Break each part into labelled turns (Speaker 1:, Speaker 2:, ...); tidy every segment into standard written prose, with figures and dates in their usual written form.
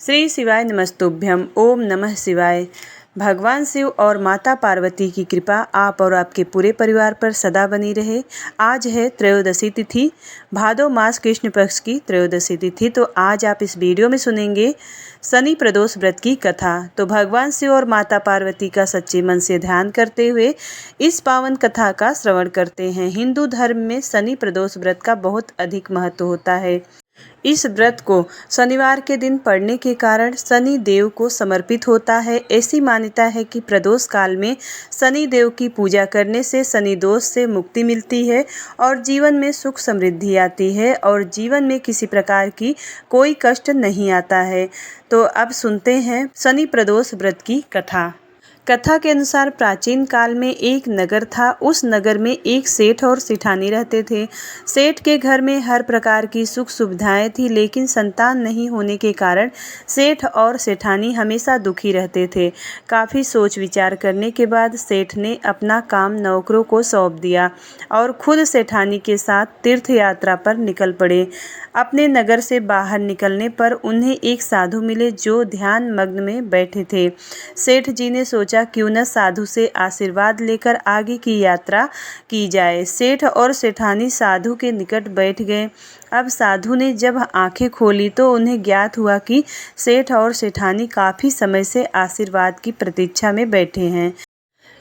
Speaker 1: श्री शिवाय नमस्तुभ्यम। ओम नमः शिवाय। भगवान शिव और माता पार्वती की कृपा आप और आपके पूरे परिवार पर सदा बनी रहे। आज है त्रयोदशी तिथि, भादो मास कृष्ण पक्ष की त्रयोदशी तिथि। तो आज आप इस वीडियो में सुनेंगे शनि प्रदोष व्रत की कथा। तो भगवान शिव और माता पार्वती का सच्चे मन से ध्यान करते हुए इस पावन कथा का श्रवण करते हैं। हिंदू धर्म में शनि प्रदोष व्रत का बहुत अधिक महत्व होता है। इस व्रत को शनिवार के दिन पढ़ने के कारण शनि देव को समर्पित होता है। ऐसी मान्यता है कि प्रदोष काल में शनि देव की पूजा करने से शनि दोष से मुक्ति मिलती है और जीवन में सुख समृद्धि आती है और जीवन में किसी प्रकार की कोई कष्ट नहीं आता है। तो अब सुनते हैं शनि प्रदोष व्रत की कथा। कथा के अनुसार प्राचीन काल में एक नगर था। उस नगर में एक सेठ और सेठानी रहते थे। सेठ के घर में हर प्रकार की सुख सुविधाएं थी, लेकिन संतान नहीं होने के कारण सेठ और सेठानी हमेशा दुखी रहते थे। काफ़ी सोच विचार करने के बाद सेठ ने अपना काम नौकरों को सौंप दिया और खुद सेठानी के साथ तीर्थ यात्रा पर निकल पड़े। अपने नगर से बाहर निकलने पर उन्हें एक साधु मिले जो ध्यान मग्न में बैठे थे। सेठ जी ने सोचा क्यों न साधु से आशीर्वाद लेकर आगे की यात्रा की जाए। सेठ और सेठानी साधु के निकट बैठ गए। अब साधु ने जब आंखें खोली तो उन्हें ज्ञात हुआ कि सेठ और सेठानी काफ़ी समय से आशीर्वाद की प्रतीक्षा में बैठे हैं।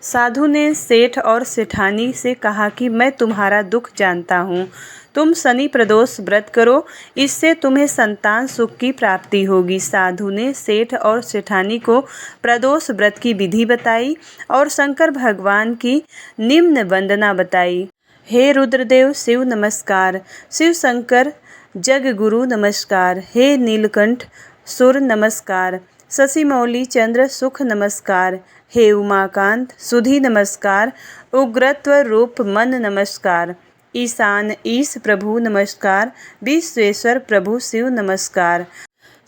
Speaker 1: साधु ने सेठ और सेठानी से कहा कि मैं तुम्हारा दुख जानता हूँ, तुम शनि प्रदोष व्रत करो, इससे तुम्हें संतान सुख की प्राप्ति होगी। साधु ने सेठ और सेठानी को प्रदोष व्रत की विधि बताई और शंकर भगवान की निम्न वंदना बताई। हे रुद्रदेव शिव नमस्कार, शिव शंकर जग गुरु नमस्कार, हे नीलकंठ सुर नमस्कार, शशि मौली चंद्र सुख नमस्कार, हे उमाकांत सुधी नमस्कार, उग्रत्व रूप मन नमस्कार, ईशान ईश प्रभु नमस्कार, विश्वेश्वर प्रभु शिव नमस्कार।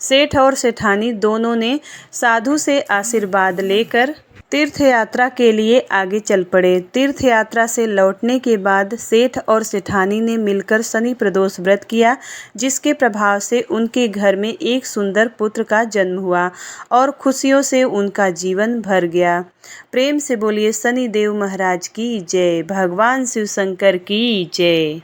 Speaker 1: सेठ और सेठानी दोनों ने साधु से आशीर्वाद लेकर तीर्थ यात्रा के लिए आगे चल पड़े। तीर्थ यात्रा से लौटने के बाद सेठ और सेठानी ने मिलकर शनि प्रदोष व्रत किया, जिसके प्रभाव से उनके घर में एक सुंदर पुत्र का जन्म हुआ और खुशियों से उनका जीवन भर गया। प्रेम से बोलिए शनि देव महाराज की जय, भगवान शिव शंकर की जय,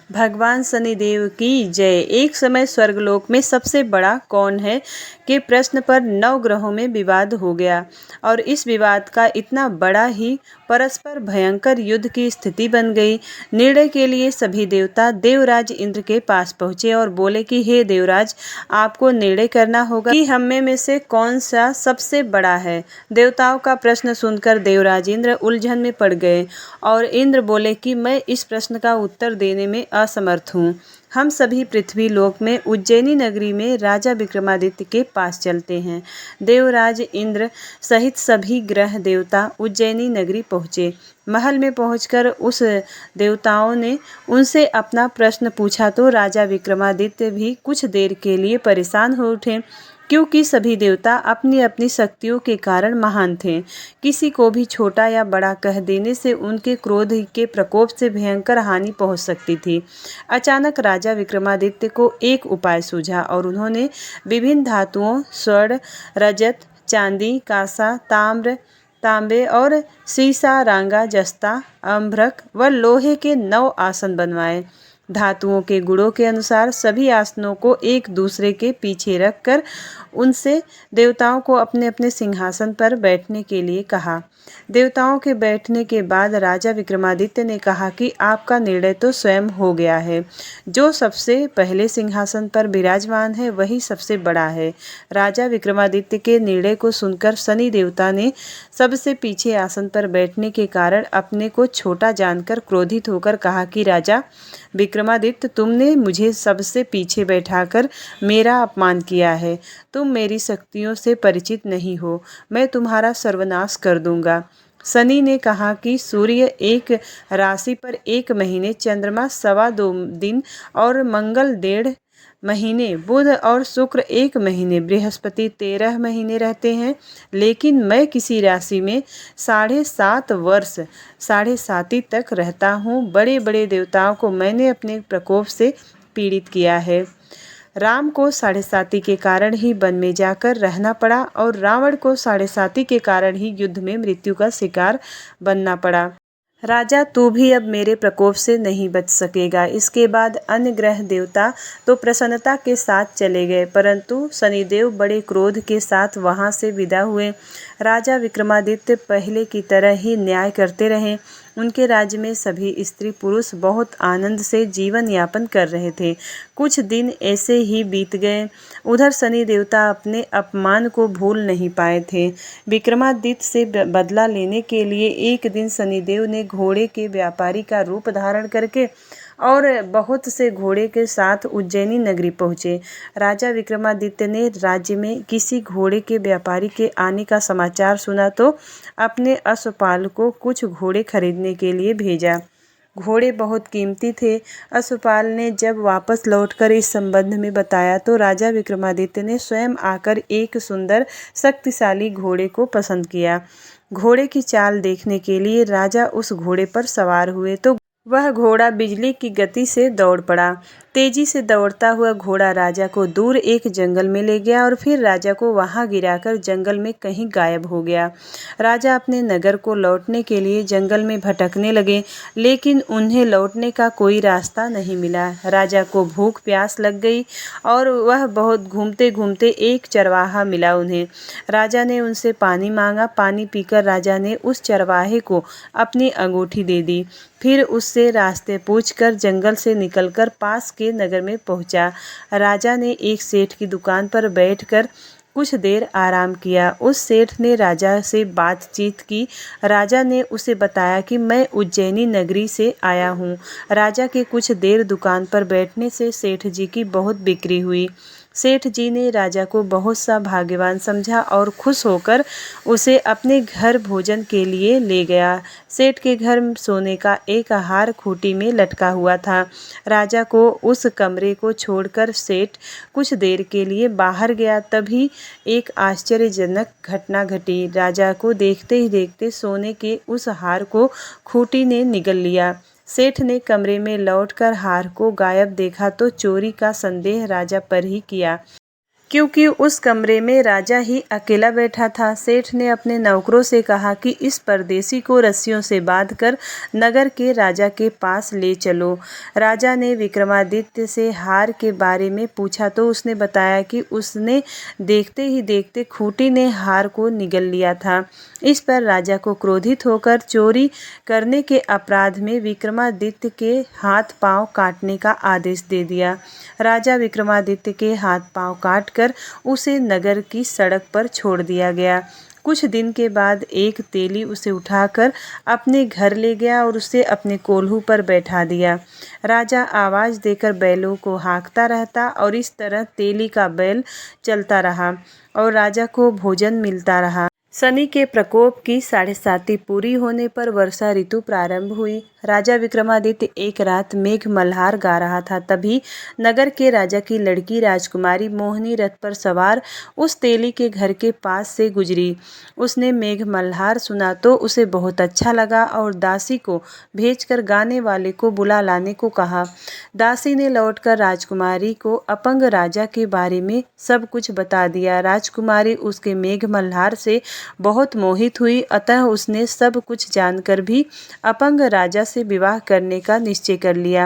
Speaker 1: भगवान शनिदेव की जय। एक समय स्वर्गलोक में सबसे बड़ा कौन है के प्रश्न पर 9 ग्रहों में विवाद हो गया और इस विवाद का इतना बड़ा ही परस्पर भयंकर युद्ध की स्थिति बन गई। निर्णय के लिए सभी देवता देवराज इंद्र के पास पहुँचे और बोले कि हे देवराज, आपको निर्णय करना होगा कि हम में से कौन सा सबसे बड़ा है। देवताओं का प्रश्न सुनकर देवराज इंद्र उलझन में पड़ गए और इंद्र बोले कि मैं इस प्रश्न का उत्तर देने में असमर्थ हूँ। हम सभी पृथ्वी लोक में उज्जैनी नगरी में राजा विक्रमादित्य के पास चलते हैं। देवराज इंद्र सहित सभी ग्रह देवता उज्जैनी नगरी पहुँचे। महल में पहुंचकर उस देवताओं ने उनसे अपना प्रश्न पूछा तो राजा विक्रमादित्य भी कुछ देर के लिए परेशान हो उठे, क्योंकि सभी देवता अपनी अपनी शक्तियों के कारण महान थे। किसी को भी छोटा या बड़ा कह देने से उनके क्रोध के प्रकोप से भयंकर हानि पहुंच सकती थी। अचानक राजा विक्रमादित्य को एक उपाय सूझा और उन्होंने विभिन्न धातुओं स्वर्ण, रजत, चांदी, कांसा, तांबे और सीसा, रांगा, जस्ता, अम्भ्रक व लोहे के 9 आसन बनवाए। धातुओं के गुणों के अनुसार सभी आसनों को एक दूसरे के पीछे रखकर उनसे देवताओं को अपने अपने सिंहासन पर बैठने के लिए कहा। देवताओं के बैठने के बाद राजा विक्रमादित्य ने कहा कि आपका निर्णय तो स्वयं हो गया है। जो सबसे पहले सिंहासन पर विराजमान है वही सबसे बड़ा है। राजा विक्रमादित्य के निर्णय को सुनकर शनि देवता ने सबसे पीछे आसन पर बैठने के कारण अपने को छोटा जानकर क्रोधित होकर कहा कि राजा विक्रमादित्य, तुमने मुझे सबसे पीछे बैठाकर मेरा अपमान किया है। तुम मेरी शक्तियों से परिचित नहीं हो, मैं तुम्हारा सर्वनाश कर दूंगा। शनि ने कहा कि सूर्य एक राशि पर 1 महीने, चंद्रमा 2.25 दिन और मंगल 1.5 महीने, बुध और शुक्र 1 महीने, बृहस्पति 13 महीने रहते हैं, लेकिन मैं किसी राशि में 7.5 वर्ष 7.5 तक रहता हूँ। बड़े बड़े देवताओं को मैंने अपने प्रकोप से पीड़ित किया है। राम को साढ़े साती के कारण ही वन में जाकर रहना पड़ा और रावण को साढ़े साती के कारण ही युद्ध में मृत्यु का शिकार बनना पड़ा। राजा, तू भी अब मेरे प्रकोप से नहीं बच सकेगा। इसके बाद अन्य ग्रह देवता तो प्रसन्नता के साथ चले गए, परंतु शनिदेव बड़े क्रोध के साथ वहां से विदा हुए। राजा विक्रमादित्य पहले की तरह ही न्याय करते रहे। उनके राज्य में सभी स्त्री पुरुष बहुत आनंद से जीवन यापन कर रहे थे। कुछ दिन ऐसे ही बीत गए। उधर शनि देवता अपने अपमान को भूल नहीं पाए थे। विक्रमादित्य से बदला लेने के लिए एक दिन शनिदेव ने घोड़े के व्यापारी का रूप धारण करके और बहुत से घोड़े के साथ उज्जैनी नगरी पहुँचे। राजा विक्रमादित्य ने राज्य में किसी घोड़े के व्यापारी के आने का समाचार सुना तो अपने अश्वपाल को कुछ घोड़े खरीदने के लिए भेजा। घोड़े बहुत कीमती थे। अश्वपाल ने जब वापस लौटकर इस संबंध में बताया तो राजा विक्रमादित्य ने स्वयं आकर एक सुंदर शक्तिशाली घोड़े को पसंद किया। घोड़े की चाल देखने के लिए राजा उस घोड़े पर सवार हुए तो वह घोड़ा बिजली की गति से दौड़ पड़ा। तेजी से दौड़ता हुआ घोड़ा राजा को दूर एक जंगल में ले गया और फिर राजा को वहां गिराकर जंगल में कहीं गायब हो गया। राजा अपने नगर को लौटने के लिए जंगल में भटकने लगे, लेकिन उन्हें लौटने का कोई रास्ता नहीं मिला। राजा को भूख प्यास लग गई और वह बहुत घूमते घूमते एक चरवाहा मिला उन्हें। राजा ने उनसे पानी मांगा। पानी पीकर राजा ने उस चरवाहे को अपनी अंगूठी दे दी। फिर उससे रास्ते पूछकर जंगल से निकलकर पास के नगर में पहुंचा। राजा ने एक सेठ की दुकान पर बैठकर कुछ देर आराम किया। उस सेठ ने राजा से बातचीत की। राजा ने उसे बताया कि मैं उज्जैनी नगरी से आया हूँ। राजा के कुछ देर दुकान पर बैठने से सेठ जी की बहुत बिक्री हुई। सेठ जी ने राजा को बहुत सा भाग्यवान समझा और खुश होकर उसे अपने घर भोजन के लिए ले गया। सेठ के घर सोने का एक हार खूंटी में लटका हुआ था। राजा को उस कमरे को छोड़कर सेठ कुछ देर के लिए बाहर गया। तभी एक आश्चर्यजनक घटना घटी। राजा को देखते ही देखते सोने के उस हार को खूंटी ने निगल लिया। सेठ ने कमरे में लौटकर हार को गायब देखा तो चोरी का संदेह राजा पर ही किया, क्योंकि उस कमरे में राजा ही अकेला बैठा था। सेठ ने अपने नौकरों से कहा कि इस परदेसी को रस्सियों से बांधकर नगर के राजा के पास ले चलो। राजा ने विक्रमादित्य से हार के बारे में पूछा तो उसने बताया कि उसने देखते ही देखते खूंटी ने हार को निगल लिया था। इस पर राजा को क्रोधित होकर चोरी करने के अपराध में विक्रमादित्य के हाथ पांव काटने का आदेश दे दिया। राजा विक्रमादित्य के हाथ पांव काटकर उसे नगर की सड़क पर छोड़ दिया गया। कुछ दिन के बाद एक तेली उसे उठाकर अपने घर ले गया और उसे अपने कोल्हू पर बैठा दिया। राजा आवाज़ देकर बैलों को हाँकता रहता और इस तरह तेली का बैल चलता रहा और राजा को भोजन मिलता रहा। शनि के प्रकोप की साढ़े साती पूरी होने पर वर्षा ऋतु प्रारंभ हुई। राजा विक्रमादित्य एक रात मेघ मल्हार गा रहा था। तभी नगर के राजा की लड़की राजकुमारी मोहिनी रथ पर सवार उस तेली के घर के पास से गुजरी। उसने मेघ मल्हार सुना तो उसे बहुत अच्छा लगा और दासी को भेजकर गाने वाले को बुला लाने को कहा। दासी ने लौटकर राजकुमारी को अपंग राजा के बारे में सब कुछ बता दिया। राजकुमारी उसके मेघ मल्हार से बहुत मोहित हुई, अतः उसने सब कुछ जानकर भी अपंग राजा से विवाह करने का निश्चय कर लिया।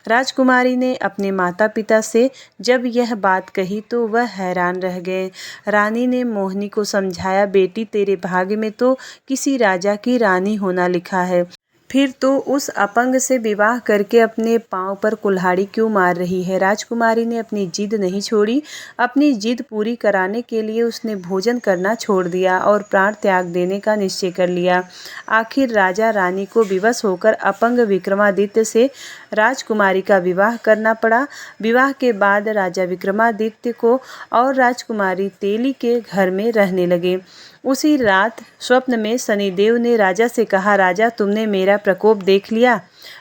Speaker 1: राजकुमारी ने अपने माता पिता से जब यह बात कही तो वह हैरान रह गए। रानी ने मोहिनी को समझाया, बेटी तेरे भाग्य में तो किसी राजा की रानी होना लिखा है, फिर तो उस अपंग से विवाह करके अपने पांव पर कुल्हाड़ी क्यों मार रही है। राजकुमारी ने अपनी जिद नहीं छोड़ी। अपनी जिद पूरी कराने के लिए उसने भोजन करना छोड़ दिया और प्राण त्याग देने का निश्चय कर लिया। आखिर राजा रानी को विवश होकर अपंग विक्रमादित्य से राजकुमारी का विवाह करना पड़ा। विवाह के बाद राजा विक्रमादित्य को और राजकुमारी तेली के घर में रहने लगे। उसी रात स्वप्न में शनिदेव ने राजा से कहा, राजा तुमने मेरा प्रकोप देख लिया,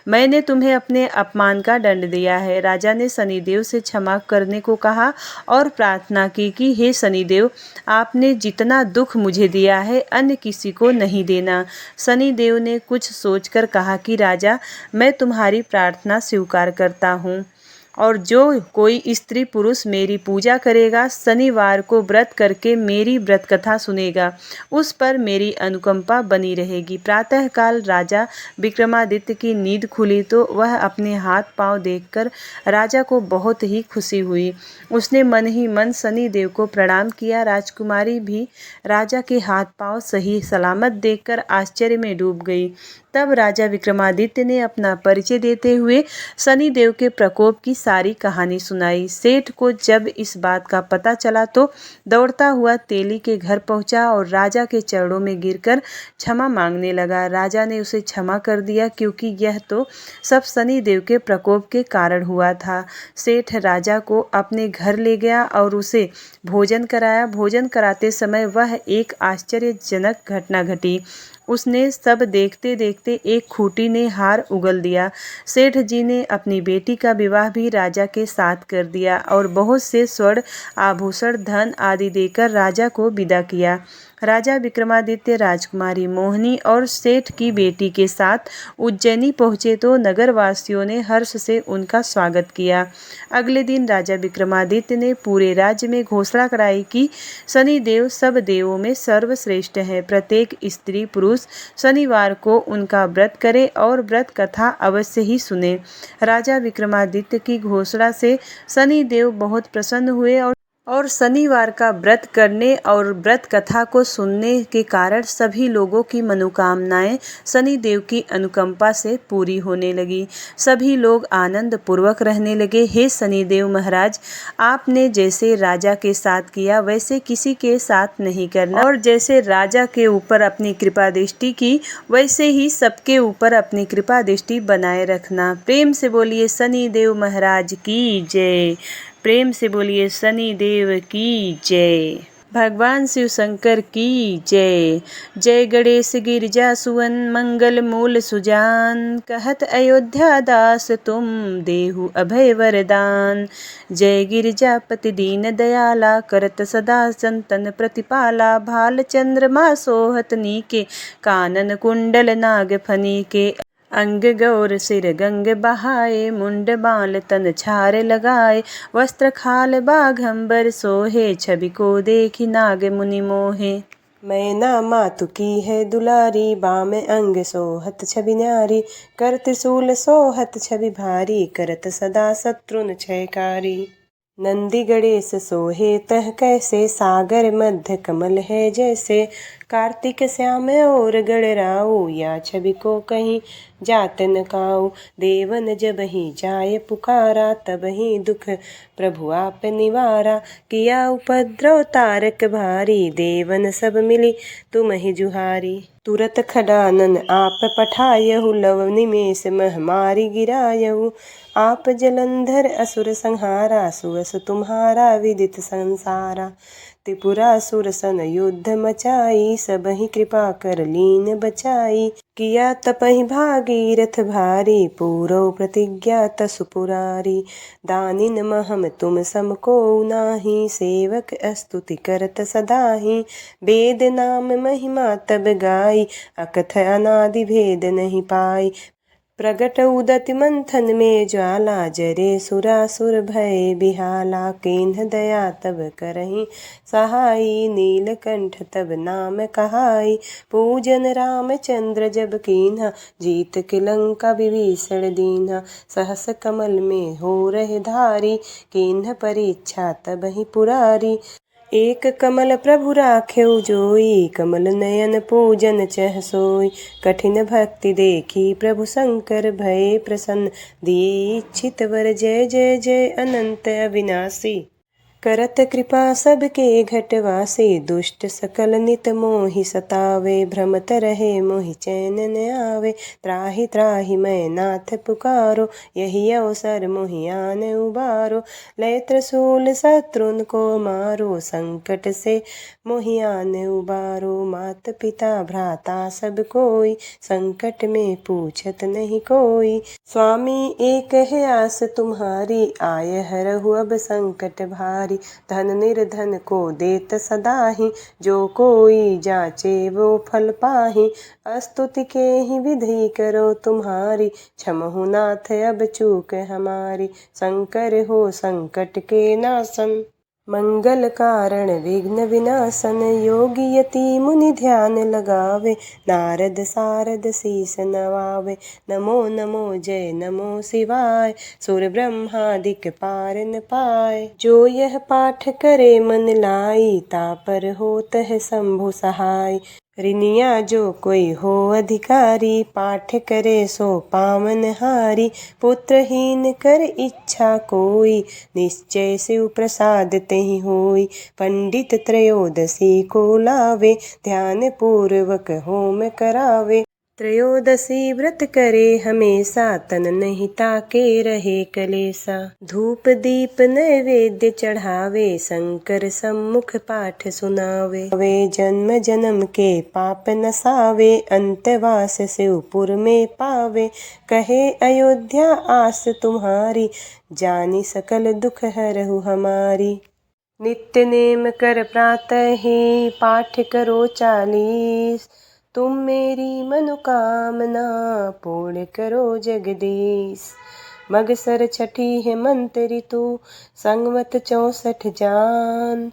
Speaker 1: मैंने तुम्हें अपने अपमान का दंड दिया है। राजा ने शनिदेव से क्षमा करने को कहा और प्रार्थना की कि हे शनिदेव, आपने जितना दुख मुझे दिया है अन्य किसी को नहीं देना। शनिदेव ने कुछ सोचकर कहा कि राजा, मैं तुम्हारी प्रार्थना स्वीकार करता हूँ। और जो कोई स्त्री पुरुष मेरी पूजा करेगा, शनिवार को व्रत करके मेरी व्रत कथा सुनेगा, उस पर मेरी अनुकंपा बनी रहेगी। प्रातःकाल राजा विक्रमादित्य की नींद खुली तो वह अपने हाथ पांव देखकर राजा को बहुत ही खुशी हुई। उसने मन ही मन शनिदेव को प्रणाम किया। राजकुमारी भी राजा के हाथ पांव सही सलामत देखकर आश्चर्य में डूब गई। तब राजा विक्रमादित्य ने अपना परिचय देते हुए शनिदेव के प्रकोप की सारी कहानी सुनाई। सेठ को जब इस बात का पता चला तो दौड़ता हुआ तेली के घर पहुंचा और राजा के चरणों में गिरकर क्षमा मांगने लगा। राजा ने उसे क्षमा कर दिया क्योंकि यह तो सब शनिदेव के प्रकोप के कारण हुआ था। सेठ राजा को अपने घर ले गया और उसे भोजन कराया। भोजन कराते समय वह एक आश्चर्यजनक घटना घटी। उसने सब देखते देखते एक खूंटी ने हार उगल दिया। सेठ जी ने अपनी बेटी का विवाह भी राजा के साथ कर दिया और बहुत से स्वर्ण आभूषण धन आदि देकर राजा को विदा किया। राजा विक्रमादित्य राजकुमारी मोहिनी और सेठ की बेटी के साथ उज्जैनी पहुँचे तो नगरवासियों ने हर्ष से उनका स्वागत किया। अगले दिन राजा विक्रमादित्य ने पूरे राज्य में घोषणा कराई कि शनिदेव सब देवों में सर्वश्रेष्ठ है। प्रत्येक स्त्री पुरुष शनिवार को उनका व्रत करे और व्रत कथा अवश्य ही सुने। राजा विक्रमादित्य की घोषणा से शनिदेव बहुत प्रसन्न हुए और शनिवार का व्रत करने और व्रत कथा को सुनने के कारण सभी लोगों की मनोकामनाएं शनिदेव की अनुकंपा से पूरी होने लगी। सभी लोग आनंद पूर्वक रहने लगे। हे शनिदेव महाराज, आपने जैसे राजा के साथ किया वैसे किसी के साथ नहीं करना, और जैसे राजा के ऊपर अपनी कृपा दृष्टि की वैसे ही सबके ऊपर अपनी कृपा दृष्टि बनाए रखना। प्रेम से बोलिए शनिदेव महाराज की जय। प्रेम से बोलिए शनिदेव की जय। भगवान शिव शंकर की जय। जय गणेश गिरिजा सुवन मंगल मूल सुजान, कहत अयोध्या दास तुम देहु अभय वरदान। जय गिरिजापति दीन दयाला, करत सदा संतन प्रतिपाला। भाल चंद्रमा सोहत नीके, कानन कुंडल नाग फनी के। अंग गौर सिर गंग बहाए, मुंड बाल तन छार लगाए। वस्त्र खाल बाघंबर सोहे, छवि को देखी नाग मुनि मोहे। मैना मातु की है दुलारी, बाम अंग सोहत छवि न्यारी। कर त्रिशूल सोहत छवि भारी, करत सदा शत्रुन क्षयकारी। नंदी गणेश सोहे तह कैसे, सागर मध्य कमल है जैसे। कार्तिक श्याम और गणराऊ, या छवि को कहीं जात न काऊ। देवन जब ही जाय पुकारा, तब ही दुख प्रभु आप निवारा। किया उपद्रव तारक भारी, देवन सब मिली तुम ही जुहारी। तुरत खडानन आप पठायहु, लव निमेष मह मारी गिरायहु। आप जलंधर असुर संहारा, सुअस तुम्हारा विदित संसारा। त्रिपुरासुर सन युद्ध मचाई, सब ही कृपा कर लीन बचाई। किया तपहि भागीरथ भारी, पूरव प्रतिज्ञा तसु पुरारी। दानिन महम तुम सम को नाही, सेवक स्तुति करत सदाहि। वेद नाम महिमा तब गाई, अकथ अनादि भेद नहीं पाई। प्रगट उदति मंथन में ज्वाला, जरे सुरासुर भय बिहाला। केन्ह दया तब करहि सहाई, नीलकंठ तब नाम कहाई। पूजन रामचंद्र जब कीन्हा, जीत के लंका विभीषण दीन्हा। सहस कमल में हो रहे धारी, केन्ह परीक्षा तब ही पुरारी। एक कमल प्रभु राख्यउ जोई, कमल नयन पूजन चह सोई। कठिन भक्ति देखी प्रभु शंकर, भय प्रसन्न दिए इच्छित वर। जय जय जय अनंत अविनाशी, करत कृपा सबके घटवासी। दुष्ट सकल नित मोहि सतावे, भ्रमत रहे मोहि चैन न आवे। त्राहि त्राहि मैं नाथ पुकारो, यही अवसर मोहि आन उबारो। लय त्रिशूल शत्रुन को मारो, संकट से मोहि आन उबारो। मात पिता भ्राता सब कोई, संकट में पूछत नहीं कोई। स्वामी एक है आस तुम्हारी, आय हरहु अब संकट भारी।
Speaker 2: तुम्हारी। धन निर्धन को देत सदाहि, जो कोई जाचे वो फल पाहि। स्तुति के ही विधि करो तुम्हारी, क्षमहु नाथ अब चूक हमारी। शंकर हो संकट के नाशन, मंगल कारण विघ्न विनाशन। योगी यति मुनि ध्यान लगावे, नारद सारद शीस नवावे। नमो नमो जय नमो शिवाय, सुर ब्रह्मादिक पार न पाए। जो यह पाठ करे मन लाई, तापर होत है शंभु सहाय। ऋनिया जो कोई हो अधिकारी, पाठ करे सो पावन हारी। पुत्रहीन कर इच्छा कोई, निश्चय शिव प्रसाद तेहि होई। पंडित त्रयोदशी को लावे, ध्यान पूर्वक होम करावे। त्रयोदशी व्रत करे हमेशा, तन नहीं ताके रहे कलेसा। धूप दीप नैवेद्य चढ़ावे, शंकर सम्मुख पाठ सुनावे। वे जन्म जन्म के पाप नसावे, अंतवास शिवपुर में पावे। कहे अयोध्या आस तुम्हारी, जानी सकल दुख हरहु हमारी। नित्य नेम कर प्रातः ही, पाठ करो 40। तुम मेरी मनोकामना, पूर्ण करो जगदीश। मगसर छठी है मंत्र ऋतु, संवत 64 जान।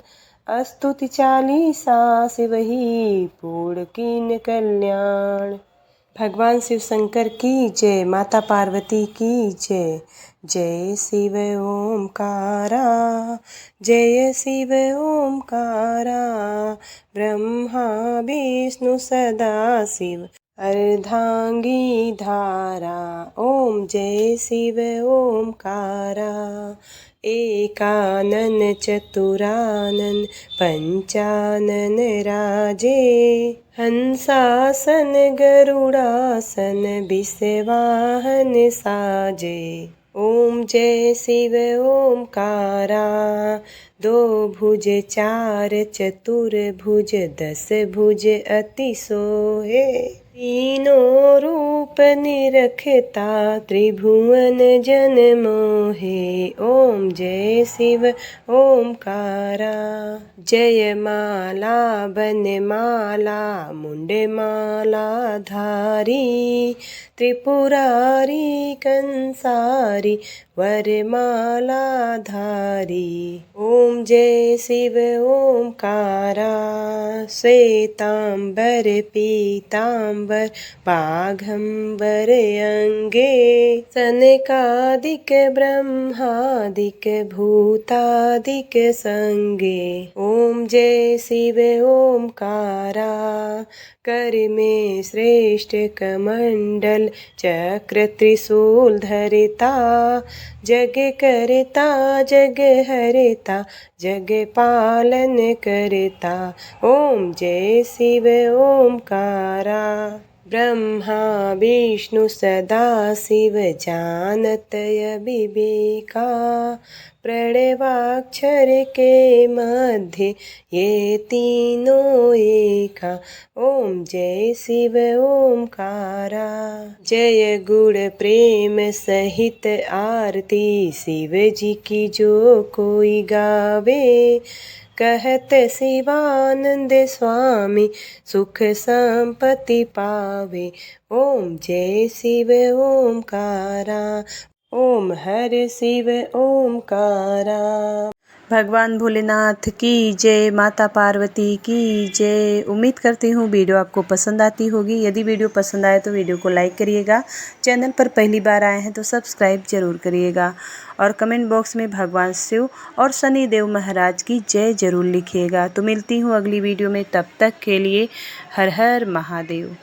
Speaker 2: स्तुति 40 शिवहि, पूर्ण कीन कल्याण। भगवान शिव शंकर की जय, माता पार्वती की जय। जय शिव ओमकारा, जय शिव ओमकारा। ब्रह्मा विष्णु सदा शिव, अर्धांगी धारा। ओम जय शिव ओमकारा। एकानन चतुरानन, पंचानन राजे। हंसासन गरुड़ासन, विषवाहन साजे। ओम जय शिव ओमकारा। 2 भुज 4 चतुर्भुज, 10 भुज अति सोहे। तीनों रूप निरखता, त्रिभुवन जन मोहे। ओम जय शिव ओमकारा। जय माला बनमाला, मुंडमाला धारी। त्रिपुरारी कंसारी, वरमाला धारी। ओम जय शिव ओमकारा। श्वेतांबर पीतांबर, बाघंबर अंगे। सनकादिक ब्रह्मादिक, भूतादिक संगे। ओम जय शिव ओमकारा। कर में श्रेष्ठ कमंडल, चक्र त्रिशूल धरता। जग करता जग हरता, जग पालन करता। ओम जय शिव ओमकारा। ब्रह्मा विष्णु सदा शिव, जानत विवेका। प्रणवाक्षर के मध्य, ये तीनों एका। ओम जय शिव ओमकारा। जय गुण प्रेम सहित आरती, शिव जी की जो कोई गावे। कहत शिवानंद स्वामी, सुख संपत्ति पावे। ओम जय शिव ओमकारा। ओम हर शिव ओमकारा।
Speaker 1: भगवान भोलेनाथ की जय, माता पार्वती की जय। उम्मीद करती हूँ वीडियो आपको पसंद आती होगी। यदि वीडियो पसंद आए तो वीडियो को लाइक करिएगा। चैनल पर पहली बार आए हैं तो सब्सक्राइब जरूर करिएगा। और कमेंट बॉक्स में भगवान शिव और शनि देव महाराज की जय जरूर लिखिएगा। तो मिलती हूँ अगली वीडियो में, तब तक के लिए हर हर महादेव।